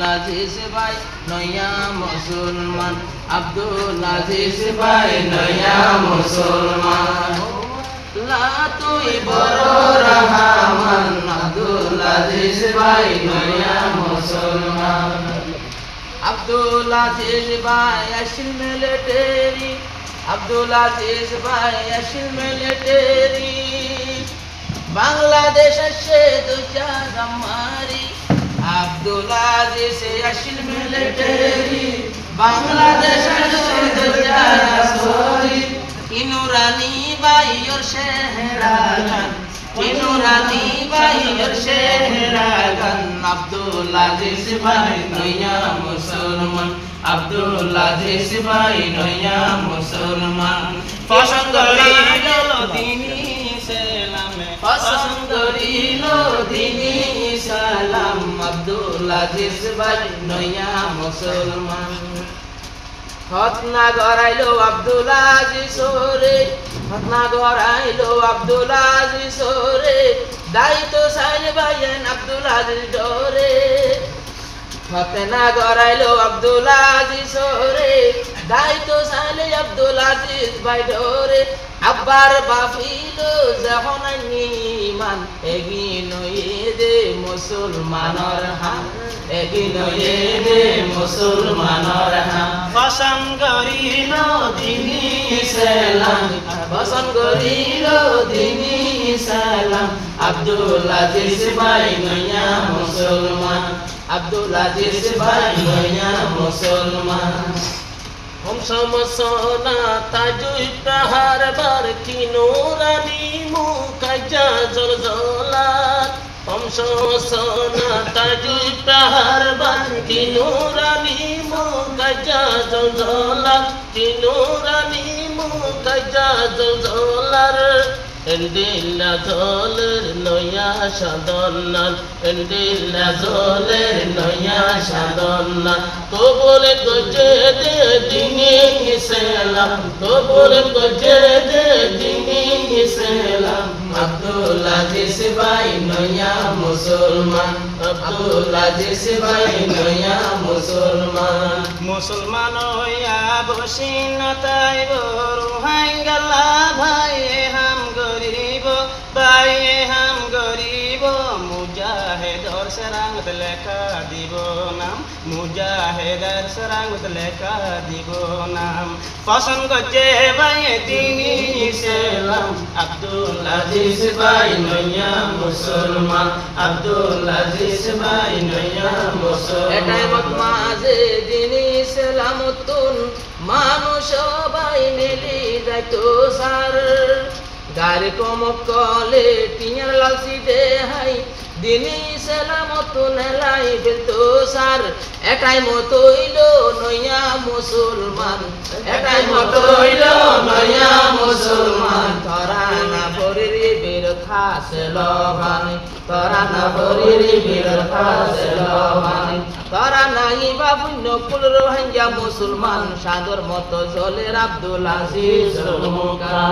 আজিজ ভাই নয়া মুসলমান আব্দুল আজিজ ভাই নয়া মুসলমান তুই বড় রহমান আব্দুল আজিজ ভাই নয়া মুসলমান আব্দুল আজিজ ভাই আসিল মিলিটারি আব্দুল আজিজ ভাই আসিল মিলিটারি বাংলাদেশ আসে দুচার মারি আব্দুল আজিজ আসিল মিলিটারি বাংলাদেশ আসে দুচার মারি ইনুরানি বাইর শেহরা গান ইনুরানি বাইর শেহরা গান আব্দুল আজিজ ভাই নয়া মুসলমান আব্দুল আজিজ ভাই নয়া মুসলমান পছন্দ করিল দিনী ইসলামে পছন্দ করিল দিনী ইসলাম আব্দুল আজিজ ভাই নয়া মুসলমান খতনা গড়াইলো আব্দুল আজিজ রে খতনা গড়াইলো আব্দুল আজিজ রে দায়িত্ব সাইল ভাইয়েন আব্দুল আজিজ ডরে খতনা গড়াইলো আব্দুল আজিজ রে দায়িত্ব সাইল আব্দুল আজিজ ভাই ডরে আব্বার বাফিল যখন নিমান এগিন দে মুসলমানর হাত এগিন দে মুসলমানর হাত পছন্দ করিল দিনী ইসলাম পছন্দ করিল দিনী ইসলাম আব্দুল আজিজ ভাই নয়া মুসলমান আব্দুল আজিজ ভাই নয়া মুসলমান সমসনা তাজুই প্রহার বার কি নুরানি মুকাজা জলজলাত সমসনা তাজুই প্রহার বার কি নুরানি মুকাজা জলজলাত কি নুরানি মুকাজা জলজলার এন্দিলা জলের নয়া সাধনান এন্দিলা জলের নয়া সাধনান কবুল গজে দে দিনী ইসলাম কবুল গজে দে দিনী ইসলাম আব্দুল আজিজ ভাই নয়া মুসলমান আব্দুল আজিজ ভাই নয়া মুসলমান মুসলমান হইয়া বসিন তাই রুহাই গেলা ভাই হাম গরিব ভাই হাম গরিব মুজাহিদর সরাঙ্গত লেখা দিব নাম মুজাহিদর সরাঙ্গত লেখা দিব নাম পছন্দ করছে ভাই দিনী ইসলাম আব্দুল আজিজ ভাই নয়া মুসলমান আব্দুল আজিজ ভাই নয়া মুসলমান এটাই মত মাঝে দিনী ইসলাম তুন মানুষ সবাই মিলি যাইতো সার গারে কমক কলে টিয়ার লালসি দেহাই দিনী ইসলাম তুন লাই ফেলতো সার এটাই মত হইল নয়া মুসলমান এটাই মত হইল নয়া মুসলমান তোরা না ভরিরি বীর খাসে লভানি তোরা না ভরিরি বীর খাসে লভানি তোরা নাই বাবুন্য কুল রোহিঙ্গা মুসলমান সাদর মতো জলের আব্দুল আজিজ মুকা